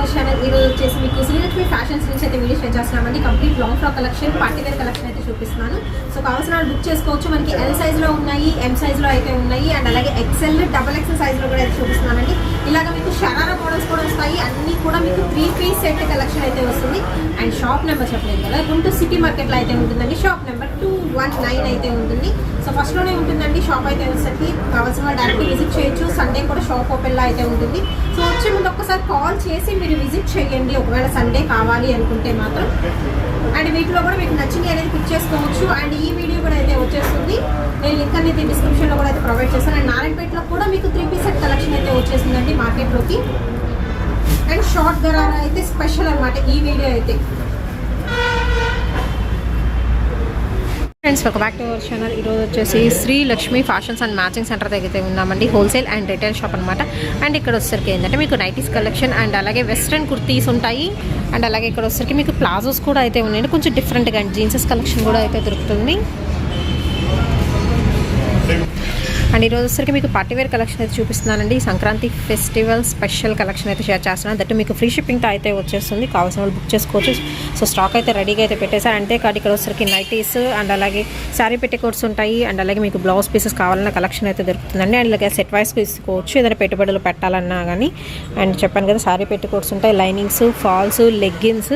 Our channel. ఈరోజు వచ్చేసి మీకు శ్రీలక్ష్మి ఫ్యాషన్స్ నుంచి అయితే వీడియో షేర్ చేస్తున్నామండి. Complete long frock collection, party wear collection అయితే చూపిస్తున్నాను. సో కావాల్సిన వాళ్ళు బుక్ చేసుకోవచ్చు. మనకి ఎల్ సైజ్లో ఉన్నాయి, ఎం సైజ్లో అయితే ఉన్నాయి, అండ్ అలాగే ఎక్సెల్, డబల్ ఎక్సెల్ సైజ్లో కూడా అయితే చూపిస్తున్నానండి. ఇలాగ మీకు షరారా మోడల్స్ కూడా వస్తాయి. అన్నీ కూడా మీకు 3 పీస్ సెట్ కలెక్షన్ అయితే వస్తుంది. అండ్ షాప్ నెంబర్ చెప్పలేదు కదా, గుంటూరు సిటీ మార్కెట్లో అయితే ఉంటుందండి. షాప్ నెంబర్ 219 అయితే ఉంటుంది. సో ఫస్ట్లోనే ఉంటుందండి షాప్ అయితే వచ్చేసరికి. కావాల్సిన వాళ్ళు డైరెక్ట్ విజిట్ చేయొచ్చు. సండే కూడా షాప్ ఓపెన్లో అయితే ఉంటుంది. సో వచ్చే ముందు ఒక్కసారి కాల్ చేసి మీరు విజిట్ చేయండి ఒకవేళ సండే కావాలి అనుకుంటే మాత్రం. అండ్ వీటిలో కూడా మీకు నచ్చింది అనేది పిక్ చేసుకోవచ్చు. అండ్ ఈ వీడియో కూడా అయితే వచ్చేస్తుంది. నేను లింక్ అనేది డిస్క్రిప్షన్లో కూడా అయితే ప్రొవైడ్ చేస్తాను. అండ్ నారాయణపేటలో కూడా మీకు 3 పీస్ సెట్ కలెక్షన్ అయితే వచ్చేసిందండి మార్కెట్లోకి. అండ్ షార్ట్ గరారా అయితే స్పెషల్ అనమాట ఈ వీడియో అయితే. Friends, welcome back to our channel. ఈరోజు వచ్చేసి Srilakshmi fashions and matching centre దగ్గర అయితే ఉన్నామండి. హోల్సేల్ అండ్ రిటైల్ షాప్ అనమాట. అండ్ ఇక్కడ వచ్చేసరికి ఏంటంటే మీకు నైటీస్ కలెక్షన్ అండ్ అలాగే వెస్ట్రన్ కుర్తీస్ ఉంటాయి. అండ్ అలాగే ఇక్కడ వచ్చేసరికి మీకు ప్లాజోస్ కూడా అయితే ఉన్నాయండి. కొంచెం డిఫరెంట్గా అండ్ జీన్సెస్ కలెక్షన్ కూడా అయితే దొరుకుతుంది. అండ్ ఈరోజు వచ్చరికి మీకు పార్టీవేర్ కలెక్షన్ అయితే చూపిస్తున్నానండి. సంక్రాంతి ఫెస్టివల్ స్పెషల్ కలెక్షన్ అయితే షేర్ చేస్తున్నాను. దట్ మీకు ఫ్రీ షిప్పింగ్తో అయితే వచ్చేస్తుంది. కావాల్సిన వాళ్ళు బుక్ చేసుకోవచ్చు. సో స్టాక్ అయితే రెడీగా అయితే పెట్టేశారు. అంతేకాదు ఇక్కడ వచ్చరికి నైటీస్ అండ్ అలాగే శారీ పెట్టేకోట్స్ ఉంటాయి. అండ్ అలాగే మీకు బ్లౌజ్ పీసెస్ కావాలన్న కలెక్షన్ అయితే దొరుకుతుందండి. అండ్ అలాగే సెట్ వైస్ తీసుకోవచ్చు ఏదైనా పెట్టుబడులు పెట్టాలన్నా కానీ. అండ్ చెప్పాను కదా, శారీ పెట్టేకోట్స్ ఉంటాయి, linings, falls, leggings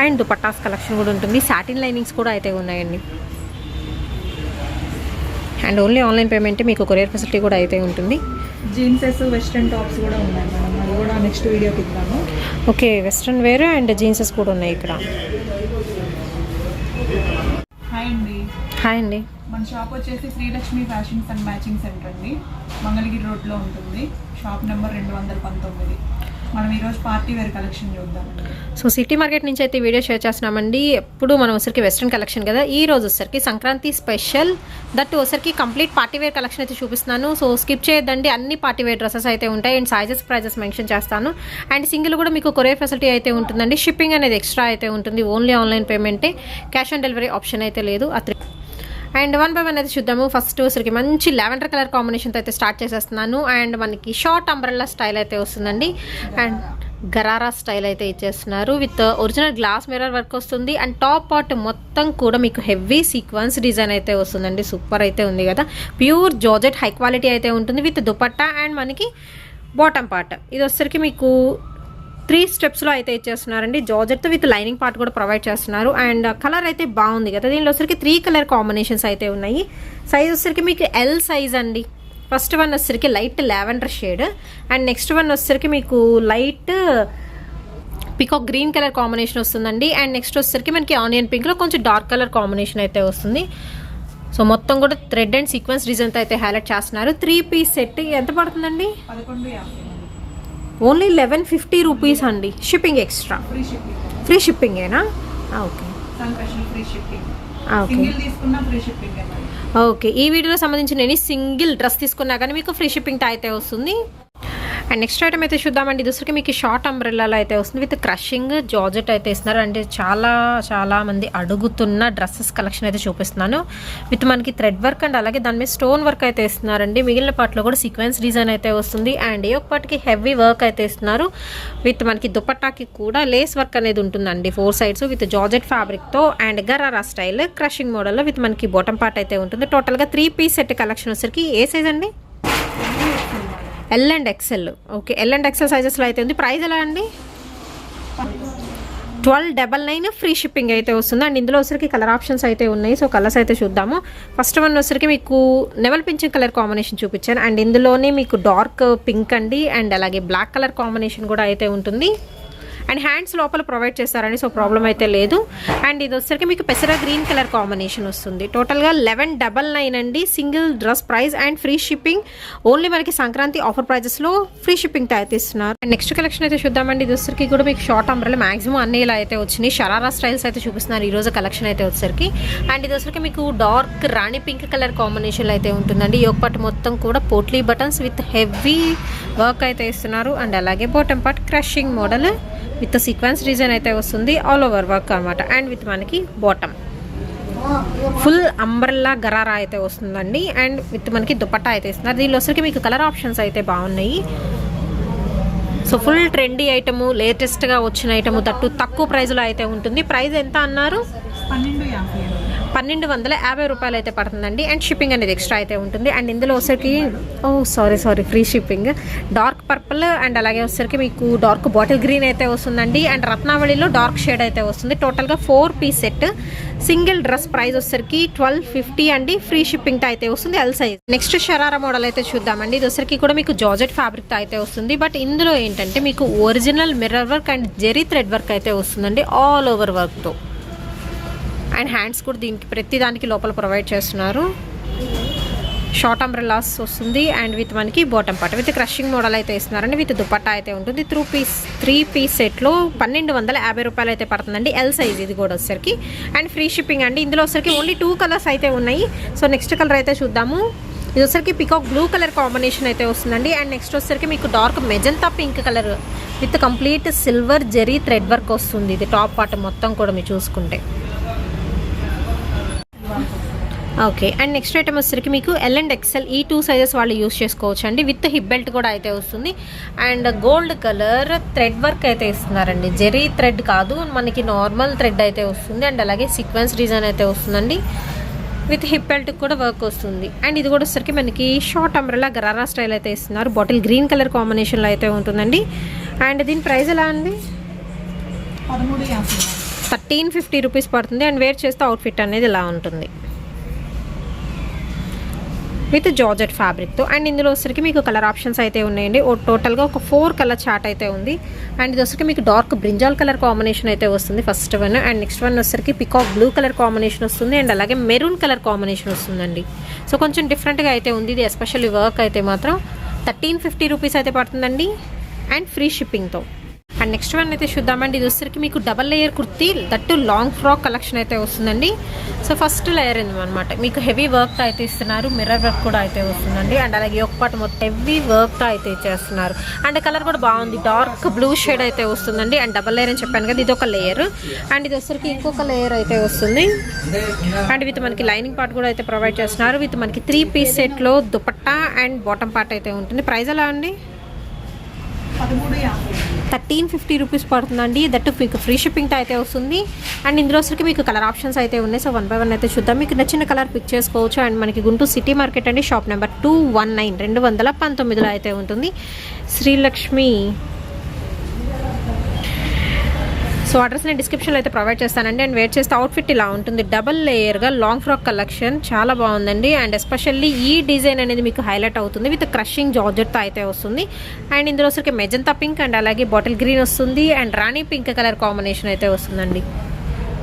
and dupattas collection కూడా ఉంటుంది. సాటిన్ లైనింగ్స్ కూడా అయితే ఉన్నాయండి. అండ్ ఓన్లీ ఆన్లైన్ పేమెంట్, మీకు కొరియర్ ఫెసిలిటీ కూడా అయితే ఉంటుంది. జీన్సెస్, వెస్ట్రన్ టాప్స్ కూడా ఉన్నాయి మేడం. అది కూడా నెక్స్ట్ వీడియోకి ఇద్దాము. ఓకే, వెస్ట్రన్ వేర్ అండ్ జీన్సెస్ కూడా ఉన్నాయి ఇక్కడ. హాయ్ అండి. హాయ్ అండి. మన షాప్ వచ్చేసి Srilakshmi fashions and matching centre అండి. మంగళగిరి రోడ్లో ఉంటుంది. Shop number 219. మనం ఈరోజు పార్టీ వేర్ కలెక్షన్ చూద్దామండి. సో సిటీ మార్కెట్ నుంచి అయితే వీడియో షేర్ చేస్తున్నామండి. ఎప్పుడు మనం వచ్చరికి వెస్ట్రన్ కలెక్షన్ కదా, ఈ రోజు వచ్చరికి సంక్రాంతి స్పెషల్ దట్ వచ్చరికి కంప్లీట్ పార్టీ వేర్ కలెక్షన్ అయితే చూపిస్తున్నాను. సో స్కిప్ చేయొద్దండి. అన్ని పార్టీ వేర్ డ్రెస్సెస్ అయితే ఉంటాయి. అండ్ సైజెస్, ప్రైజెస్ మెన్షన్ చేస్తాను. అండ్ సింగిల్ కూడా మీకు కొరియర్ ఫెసిలిటీ అయితే ఉంటుందండి. షిప్పింగ్ అనేది ఎక్స్ట్రా అయితే ఉంటుంది. ఓన్లీ ఆన్లైన్ పేమెంటే, క్యాష్ ఆన్ డెలివరీ ఆప్షన్ అయితే లేదు. అండ్ 1 by 1 అయితే చూద్దాము. ఫస్ట్ వచ్చరికి మంచి లావెండర్ కలర్ కాంబినేషన్తో అయితే స్టార్ట్ చేసేస్తున్నాను. అండ్ మనకి షార్ట్ అంబ్రెల్లా స్టైల్ అయితే వస్తుందండి. అండ్ గరారా స్టైల్ అయితే ఇచ్చేస్తున్నారు. With original glass mirror work వస్తుంది. అండ్ టాప్ పార్ట్ మొత్తం కూడా మీకు హెవీ సీక్వెన్స్ డిజైన్ అయితే వస్తుందండి. సూపర్ అయితే ఉంది కదా. ప్యూర్ జార్జెట్ హై క్వాలిటీ అయితే ఉంటుంది విత్ దుపట్టా. అండ్ మనకి బాటమ్ పార్ట్ ఇది వచ్చరికి మీకు 3 స్టెప్స్లో అయితే ఇచ్చేస్తున్నారండి. జార్జెట్తో విత్ లైనింగ్ పార్ట్ కూడా ప్రొవైడ్ చేస్తున్నారు. అండ్ కలర్ అయితే బాగుంది కదా. దీనిలో వచ్చరికి 3 కలర్ కాంబినేషన్స్ అయితే ఉన్నాయి. సైజ్ వచ్చరికి మీకు ఎల్ సైజ్ అండి. ఫస్ట్ వన్ వచ్చరికి light lavender shade. And next one వచ్చరికి మీకు light peacock green colour combination వస్తుందండి. అండ్ నెక్స్ట్ వచ్చరికి మనకి ఆనియన్ పింక్లో కొంచెం డార్క్ కలర్ కాంబినేషన్ అయితే వస్తుంది. సో మొత్తం కూడా థ్రెడ్ అండ్ సీక్వెన్స్ డిజైన్తో అయితే హైలైట్ చేస్తున్నారు. 3 పీస్ సెట్ ఎంత పడుతుందండి? 1150. ఓన్లీ 1150 రూపీస్ అండి. Shipping extra. ఫ్రీ షిప్పింగేనా? ఓకే. ఓకే, ఈ వీడియోలో సంబంధించిన ఎనీ సింగిల్ డ్రెస్ తీసుకున్నా కానీ మీకు ఫ్రీ షిప్పింగ్ అయితే వస్తుంది. అండ్ నెక్స్ట్ ఐటమ్ అయితే చూద్దామండి. దూసరికి మీకు షార్ట్ అంబ్రెల్లాలో అయితే వస్తుంది విత్ క్రషింగ్ జార్జెట్ అయితే ఇస్తున్నారు. అంటే చాలా మంది అడుగుతున్న డ్రెస్సెస్ కలెక్షన్ అయితే చూపిస్తున్నాను. విత్ మనకి థ్రెడ్ వర్క్ అండ్ అలాగే దాని మీద స్టోన్ వర్క్ అయితే ఇస్తున్నారండి. మిగిలిన పార్ట్లో కూడా సీక్వెన్స్ డిజైన్ అయితే వస్తుంది. అండ్ ఏ ఒక పార్ట్కి హెవీ వర్క్ అయితే ఇస్తున్నారు. విత్ మనకి దుపట్టాకి కూడా లేస్ వర్క్ అనేది ఉంటుందండి 4 sides విత్ జార్జెట్ ఫ్యాబ్రిక్తో. అండ్ గరారా స్టైల్ క్రషింగ్ మోడల్లో విత్ మనకి బాటమ్ పార్ట్ అయితే ఉంటుంది. టోటల్గా 3 పీస్ సెట్ కలెక్షన్ వచ్చరికి ఏ సైజ్ అండి? L and XL. Okay, L and XL సైజెస్లో అయితే ఉంది. ప్రైస్ ఎలా అండి? 1299 ఫ్రీ షిప్పింగ్ అయితే వస్తుంది. అండ్ ఇందులో వచ్చరికి కలర్ ఆప్షన్స్ అయితే ఉన్నాయి. సో కలర్స్ అయితే చూద్దాము. ఫస్ట్ వన్ వచ్చరికి మీకు నెవల్ పింఛన్ కలర్ కాంబినేషన్ చూపించాను. అండ్ ఇందులోనే మీకు డార్క్ పింక్ అండి. అండ్ అలాగే బ్లాక్ కలర్ కాంబినేషన్ కూడా అయితే ఉంటుంది. అండ్ హ్యాండ్స్ లోపల ప్రొవైడ్ చేస్తారండి. సో ప్రాబ్లం అయితే లేదు. అండ్ ఇది వచ్చరికి మీకు పెసరా గ్రీన్ కలర్ కాంబినేషన్ వస్తుంది. టోటల్గా 1199 అండి single dress price. And free shipping only మనకి సంక్రాంతి ఆఫర్ ప్రైజెస్లో ఫ్రీ షిప్పింగ్ అయితే ఇస్తున్నారు. అండ్ నెక్స్ట్ కలెక్షన్ అయితే చూద్దామండి. ఇది వచ్చరికి కూడా మీకు షార్ట్ అంబ్రెల్లా మ్యాక్సిమం అన్ని ఇలా అయితే వచ్చినాయి. షరారా స్టైల్స్ అయితే చూపిస్తున్నారు ఈరోజు కలెక్షన్ అయితే వచ్చరికి. అండ్ ఇది వచ్చరికి మీకు డార్క్ రాణి పింక్ కలర్ కాంబినేషన్లో అయితే ఉంటుందండి. యోక్ పార్ట్ మొత్తం కూడా potli buttons with heavy work అయితే ఇస్తున్నారు. అండ్ అలాగే bottom part crushing model with sequence design అయితే వస్తుంది. ఆల్ ఓవర్ వర్క్ అనమాట. అండ్ విత్ మనకి బాటమ్ ఫుల్ అంబ్రెల్లా గరారా అయితే వస్తుందండి. అండ్ విత్ మనకి దుపట్టా అయితే ఇస్తున్నారు. దీనిలో వచ్చరికి మీకు కలర్ ఆప్షన్స్ అయితే బాగున్నాయి. సో ఫుల్ ట్రెండీ ఐటము, లేటెస్ట్గా వచ్చిన ఐటము, తక్కువ ప్రైస్లో అయితే ఉంటుంది. ప్రైస్ ఎంత అన్నారు? 1250 రూపాయలు అయితే పడుతుందండి. అండ్ షిప్పింగ్ అనేది ఎక్స్ట్రా అయితే ఉంటుంది. అండ్ ఇందులో వచ్చరికి sorry free shipping. Dark purple and అలాగే వచ్చరికి మీకు డార్క్ బాటిల్ గ్రీన్ అయితే వస్తుందండి. అండ్ రత్నావళిలో డార్క్ షేడ్ అయితే వస్తుంది. టోటల్గా 4 piece set. Single dress price వచ్చరికి 1250 అండి. ఫ్రీ షిప్పింగ్తో అయితే వస్తుంది, L size. Next sharara model అయితే చూద్దామండి. ఇది వచ్చరికి కూడా మీకు జార్జెట్ ఫ్యాబ్రిక్తో అయితే వస్తుంది. బట్ ఇందులో ఏంటంటే మీకు original mirror work and zari thread work అయితే వస్తుందండి, ఆల్ ఓవర్ వర్క్తో. అండ్ హ్యాండ్స్ కూడా దీనికి ప్రతి దానికి లోపల ప్రొవైడ్ చేస్తున్నారు. షార్ట్ అంబ్రెల్లాస్ వస్తుంది అండ్ విత్ మనకి bottom part with crushing model అయితే ఇస్తున్నారండి. విత్ దుపట్టా అయితే ఉంటుంది. 3 పీస్ సెట్లో 1250 రూపాయలు అయితే పడుతుందండి, ఎల్ సైజ్. ఇది కూడా వచ్చరికి అండ్ ఫ్రీ షిప్పింగ్ అండి. ఇందులో వచ్చరికి ఓన్లీ 2 కలర్స్ అయితే ఉన్నాయి. సో నెక్స్ట్ కలర్ అయితే చూద్దాము. ఇది వచ్చరికి పికాక్ బ్లూ కలర్ కాంబినేషన్ అయితే వస్తుందండి. అండ్ నెక్స్ట్ వచ్చరికి మీకు dark magenta pink colour with complete silver zari thread work వస్తుంది. ఇది టాప్ పార్ట్ మొత్తం కూడా మీరు చూసుకుంటే. ఓకే. అండ్ నెక్స్ట్ ఐటమ్ వచ్చేసరికి మీకు ఎల్ అండ్ ఎక్స్ఎల్ ఈ 2 సైజెస్ వాళ్ళు యూస్ చేసుకోవచ్చు అండి. విత్ హిప్ బెల్ట్ కూడా అయితే వస్తుంది. And gold colour thread work అయితే ఇస్తున్నారండి, జెరీ థ్రెడ్ కాదు, మనకి నార్మల్ థ్రెడ్ అయితే వస్తుంది. అండ్ అలాగే సీక్వెన్స్ డిజైన్ అయితే వస్తుందండి. విత్ హిప్ బెల్ట్ కూడా వర్క్ వస్తుంది. అండ్ ఇది కూడా వచ్చేసరికి మనకి షార్ట్ అంబ్రెల్లా గరారా స్టైల్ అయితే ఇస్తున్నారు. బాటిల్ గ్రీన్ కలర్ కాంబినేషన్లో అయితే ఉంటుందండి. అండ్ దీని ప్రైస్ ఎలా అండి? 1350 రూపీస్ పడుతుంది. అండ్ వేర్ చేస్తే అవుట్ఫిట్ అనేది ఇలా ఉంటుంది విత్ జార్జెట్ ఫ్యాబ్రిక్తో. అండ్ ఇందులో వచ్చరికి మీకు కలర్ ఆప్షన్స్ అయితే ఉన్నాయండి. టోటల్గా ఒక 4 కలర్ చార్ట్ అయితే ఉంది. అండ్ ఇది వచ్చరికి మీకు డార్క్ బ్రింజాల్ కలర్ కాంబినేషన్ అయితే వస్తుంది first one. And next one వచ్చరికి పికాక్ బ్లూ కలర్ కాంబినేషన్ వస్తుంది. అండ్ అలాగే మెరూన్ కలర్ కాంబినేషన్ వస్తుందండి. సో కొంచెం డిఫరెంట్గా అయితే ఉంది. ఇది ఎస్పెషల్లీ వర్క్ అయితే మాత్రం 1350 రూపీస్ అయితే పడుతుందండి అండ్ ఫ్రీ షిప్పింగ్తో. అండ్ నెక్స్ట్ వన్ అయితే చూద్దామండి. ఇది వచ్చరికి మీకు double layer kurti, that long frock collection అయితే వస్తుందండి. సో ఫస్ట్ లేయర్ అనమాట మీకు హెవీ వర్క్ అయితే ఇస్తున్నారు, మిర్రర్ వర్క్ కూడా అయితే వస్తుందండి. అండ్ అలాగే ఒక పాటు మొత్తం హెవీ వర్క్ అయితే చేస్తున్నారు. అండ్ కలర్ కూడా బాగుంది, డార్క్ బ్లూ షేడ్ అయితే వస్తుందండి. అండ్ డబల్ లేయర్ అని చెప్పాను కదా, ఇది ఒక లేయర్. అండ్ ఇది వచ్చరికి ఇంకొక లేయర్ అయితే వస్తుంది. అండ్ విత్ మనకి లైనింగ్ పార్ట్ కూడా అయితే ప్రొవైడ్ చేస్తున్నారు. విత్ మనకి 3 పీస్ సెట్లో దుపట్టా అండ్ బాటమ్ పార్ట్ అయితే ఉంటుంది. ప్రైస్ ఎలా అండి? 1350 రూపీస్ పడుతుందండి. దట్టు మీకు ఫ్రీ షిప్పింగ్తో అయితే వస్తుంది. అండ్ ఇందులో వచ్చరికి మీకు కలర్ ఆప్షన్స్ అయితే ఉన్నాయి. సో 1 బై 1 అయితే చూద్దాం. మీకు నచ్చిన కలర్ పిక్ చేసుకోవచ్చు. అండ్ మనకి గుంటూరు సిటీ మార్కెట్ అండి, షాప్ నెంబర్ 219 219లో అయితే ఉంటుంది. శ్రీలక్ష్మి. సో అడ్రస్ నేను డిస్క్రిప్షన్లో అయితే ప్రొవైడ్ చేస్తానండి. అండ్ వేర్ చేస్తే అవుట్ఫిట్ ఇలా ఉంటుంది, డబల్ లేయర్గా లాంగ్ ఫ్రాక్ కలెక్షన్ చాలా బాగుందండి. అండ్ ఎస్పెషల్లీ ఈ డిజైన్ అనేది మీకు హైలైట్ అవుతుంది. విత్ క్రషింగ్ జార్జెట్తో అయితే వస్తుంది. అండ్ ఇందులో వచ్చరికి మెజంతా పింక్ అండ్ అలాగే బాటిల్ గ్రీన్ వస్తుంది. And Rani pink colour combination అయితే వస్తుందండి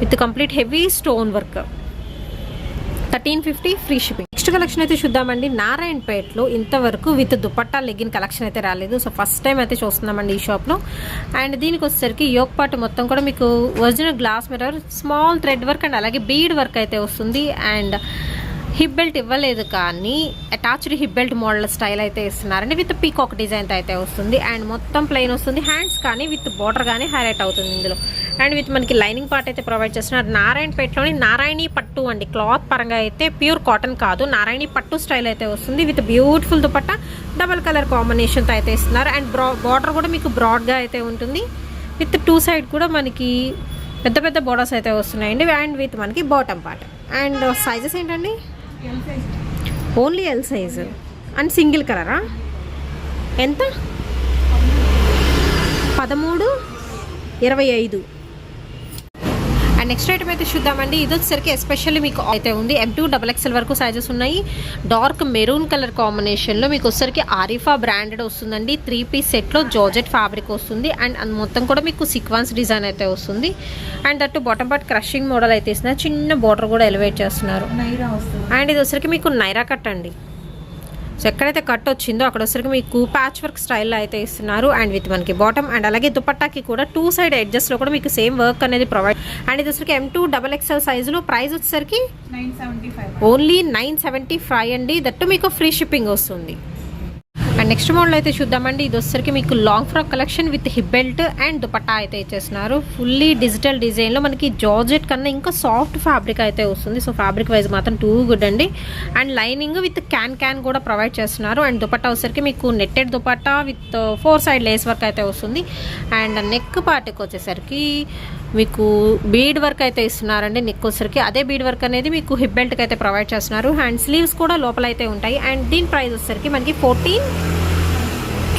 with complete heavy stone work. 1350 free shipping. Next collection అయితే చూద్దామండి. నారాయణపేటలో ఇంతవరకు విత్ దుపట్టా లెగ్గిన్ కలెక్షన్ అయితే రాలేదు. సో ఫస్ట్ టైం అయితే చూస్తున్నామండి ఈ షాప్లో. అండ్ దీనికి వచ్చేసరికి యోక్ పార్ట్ మొత్తం కూడా మీకు original glass mirror, small thread work and అలాగే బీడ్ వర్క్ అయితే వస్తుంది. అండ్ హిప్ బెల్ట్ ఇవ్వలేదు కానీ attached hip belt model style అయితే ఇస్తున్నారండి. విత్ పీకాక్ డిజైన్ అయితే వస్తుంది. అండ్ మొత్తం ప్లెయిన్ వస్తుంది. హ్యాండ్స్ కానీ విత్ బార్డర్ కానీ హైలైట్ అవుతుంది ఇందులో. అండ్ విత్ మనకి లైనింగ్ పార్ట్ అయితే ప్రొవైడ్ చేస్తున్నారు. నారాయణపేటలోని నారాయణి పట్టు అండి. క్లాత్ పరంగా అయితే ప్యూర్ కాటన్ కాదు, నారాయణి పట్టు స్టైల్ అయితే వస్తుంది. With beautiful dupatta double colour కాంబినేషన్తో అయితే ఇస్తున్నారు. అండ్ బార్డర్ కూడా మీకు బ్రాడ్గా అయితే ఉంటుంది. విత్ 2 సైడ్ కూడా మనకి పెద్ద పెద్ద బోర్డర్స్ అయితే వస్తున్నాయండి. అండ్ విత్ మనకి బాటమ్ పార్ట్. అండ్ సైజెస్ ఏంటండి? Only L size and single కలరా? ఎంత? 1325. అండ్ నెక్స్ట్ ఐటమ్ అయితే చూద్దామండి. ఇది వచ్చేసరికి ఎస్పెషల్లీ మీకు అయితే ఉంది. M2 XXL వరకు సైజెస్ ఉన్నాయి. డార్క్ మెరూన్ కలర్ కాంబినేషన్లో మీకు వచ్చేసరికి ఆరిఫా బ్రాండెడ్ వస్తుందండి. 3 పీస్ సెట్లో జార్జెట్ ఫ్యాబ్రిక్ వస్తుంది. అండ్ మొత్తం కూడా మీకు సీక్వెన్స్ డిజైన్ అయితే వస్తుంది. And that bottom part crushing model అయితే ఇస్తున్నారు. చిన్న బార్డర్ కూడా ఎలివేట్ చేస్తున్నారు. అండ్ ఇది వచ్చరికి మీకు నైరా కట్ అండి. సో ఎక్కడైతే కట్ వచ్చిందో అక్కడ వచ్చరికి మీకు ప్యాచ్ వర్క్ స్టైల్లో అయితే ఇస్తున్నారు. అండ్ విత్ మనకి బాటమ్ అండ్ అలాగే దుపట్టాకి కూడా 2 సైడ్ ఎడ్జెస్లో కూడా మీకు సేమ్ వర్క్ అనేది ప్రొవైడ్. అండ్ ఇది వచ్చరికి M2 XXL సైజులో ప్రైస్ వచ్చేసరికి 975 ఓన్లీ 975 అండి. దట్టు మీకు ఫ్రీ షిప్పింగ్ వస్తుంది. అండ్ నెక్స్ట్ మోడల్ అయితే చూద్దామండి. ఇది వచ్చేసరికి మీకు long frock collection with hip belt and dupatta అయితే ఇచ్చేస్తున్నారు. ఫుల్లీ డిజిటల్ డిజైన్లో మనకి జార్జెట్ కన్నా ఇంకా సాఫ్ట్ ఫ్యాబ్రిక్ అయితే వస్తుంది. సో ఫ్యాబ్రిక్ వైజ్ మాత్రం టూ గుడ్ అండి. అండ్ లైనింగ్ విత్ క్యాన్ కూడా ప్రొవైడ్ చేస్తున్నారు. అండ్ దుపట్టా వచ్చేసరికి మీకు netted dupatta with 4 side lace work అయితే వస్తుంది. అండ్ నెక్ పార్ట్కి వచ్చేసరికి మీకు బీడ్ వర్క్ అయితే ఇస్తున్నారండి. నెక్ వచ్చేసరికి అదే బీడ్ వర్క్ అనేది మీకు హిప్ బెల్ట్కి అయితే ప్రొవైడ్ చేస్తున్నారు. అండ్ స్లీవ్స్ కూడా లోపల అయితే ఉంటాయి. అండ్ దీని ప్రైస్ వచ్చేసరికి మనకి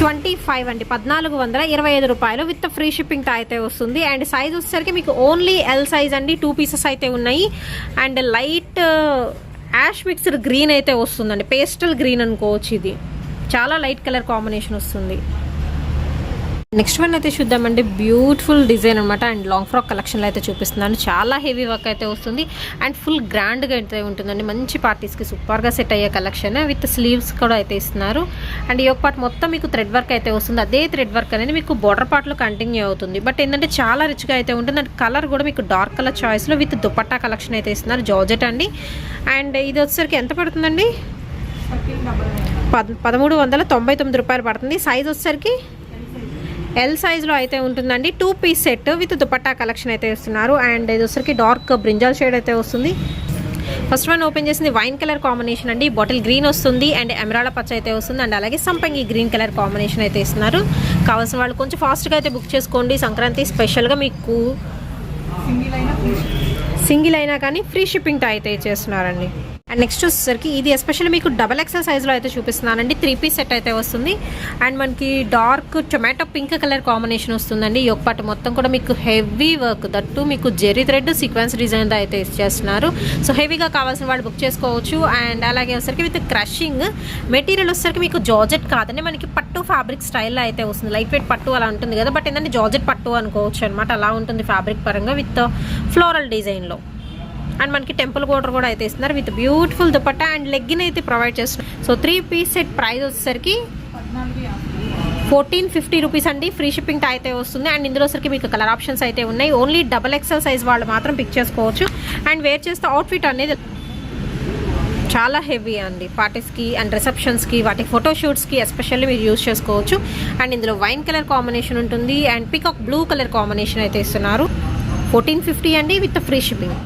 1425 అండి, 1425 రూపాయలు విత్ ఫ్రీ షిప్పింగ్ అయితే వస్తుంది. అండ్ సైజ్ వచ్చేసరికి మీకు ఓన్లీ ఎల్ సైజ్ అండి, 2 పీసెస్ అయితే ఉన్నాయి. And light ash mixed green అయితే వస్తుందండి, పేస్టల్ గ్రీన్ అనుకోవచ్చు. ఇది చాలా లైట్ కలర్ కాంబినేషన్ వస్తుంది. నెక్స్ట్ వన్ అయితే చూద్దామండి. బ్యూటిఫుల్ డిజైన్ అనమాట. అండ్ లాంగ్ ఫ్రాక్ కలెక్షన్లో అయితే చూపిస్తున్నాను. చాలా హెవీ వర్క్ అయితే వస్తుంది అండ్ ఫుల్ గ్రాండ్గా అయితే ఉంటుందండి. మంచి పార్టీస్కి సూపర్గా సెట్ అయ్యే కలెక్షన్ విత్ స్లీవ్స్ కూడా అయితే ఇస్తున్నారు. అండ్ ఈ ఒక పార్ట్ మొత్తం మీకు థ్రెడ్ వర్క్ అయితే వస్తుంది. అదే థ్రెడ్ వర్క్ అనేది మీకు బోర్డర్ పార్ట్లో కంటిన్యూ అవుతుంది. బట్ ఏంటంటే చాలా రిచ్గా అయితే ఉంటుంది. అండ్ కలర్ కూడా మీకు డార్క్ కలర్ చాయిస్లో విత్ దుపట్టా కలెక్షన్ అయితే ఇస్తున్నారు, జార్జెట్ అండి. అండ్ ఇది వచ్చేసరికి ఎంత పడుతుందండి? 1399 రూపాయలు పడుతుంది. సైజ్ వచ్చేసరికి ఎల్ సైజ్లో అయితే ఉంటుందండి. 2 piece set with dupatta collection అయితే ఇస్తున్నారు. అండ్ ఇది వచ్చరికి డార్క్ బ్రింజాల్ షేడ్ అయితే వస్తుంది. ఫస్ట్ వన్ ఓపెన్ చేసింది వైన్ కలర్ కాంబినేషన్ అండి. బాటిల్ గ్రీన్ వస్తుంది అండ్ ఎమరాల్డ్ పచ్చ అయితే వస్తుంది. అండ్ అలాగే సంపంగి గ్రీన్ కలర్ కాంబినేషన్ అయితే ఇస్తున్నారు. కావాల్సిన వాళ్ళు కొంచెం ఫాస్ట్గా అయితే బుక్ చేసుకోండి. సంక్రాంతి స్పెషల్గా మీకు సింగిల్ అయినా కానీ ఫ్రీ షిప్పింగ్ అయితే ఇచ్చేస్తున్నారండి. అండ్ నెక్స్ట్ వచ్చేసరికి ఇది ఎస్పెషల్లీ మీకు XXL సైజ్లో అయితే చూపిస్తున్నానండి. 3 పీస్ సెట్ అయితే వస్తుంది. అండ్ మనకి dark tomato pink colour combination వస్తుందండి. ఈ పార్ట్ మొత్తం కూడా మీకు హెవీ వర్క్, దట్టు మీకు జెరీ థ్రెడ్ సీక్వెన్స్ డిజైన్ అయితే ఇచ్చేస్తున్నారు. సో హెవీగా కావాల్సిన వాళ్ళు బుక్ చేసుకోవచ్చు. అండ్ అలాగే వచ్చేసరికి విత్ క్రషింగ్ మెటీరియల్ వచ్చేసరికి మీకు జార్జెట్ కాదండి, మనకి పట్టు ఫ్యాబ్రిక్ స్టైల్లో అయితే వస్తుంది. లైట్ వెయిట్ పట్టు అలా ఉంటుంది కదా, బట్ ఏంటంటే జార్జెట్ పట్టు అనుకోవచ్చు అనమాట. అలా ఉంటుంది ఫ్యాబ్రిక్ పరంగా విత్ ఫ్లోరల్ డిజైన్లో. అండ్ మనకి టెంపుల్ బోర్డర్ కూడా అయితే ఇస్తున్నారు with beautiful dupatta and legging అయితే ప్రొవైడ్ చేస్తున్నారు. సో 3 పీస్ సెట్ ప్రైస్ వచ్చేసరికి 1450 రూపీస్ అండి. ఫ్రీ షిప్పింగ్ అయితే వస్తుంది. అండ్ ఇందులో సరికి మీకు కలర్ ఆప్షన్స్ అయితే ఉన్నాయి. ఓన్లీ XXL సైజ్ వాళ్ళు మాత్రం పిక్ చేసుకోవచ్చు. అండ్ వేర్ చేస్తే అవుట్ఫిట్ అనేది చాలా హెవీ అండి. పార్టీస్కి అండ్ రిసెప్షన్స్కి, వాటి ఫోటోషూట్స్కి ఎస్పెషల్లీ మీరు యూజ్ చేసుకోవచ్చు. అండ్ ఇందులో వైన్ కలర్ కాంబినేషన్ ఉంటుంది and peacock blue colour combination అయితే ఇస్తున్నారు. 1450 అండి విత్ ఫ్రీ షిప్పింగ్.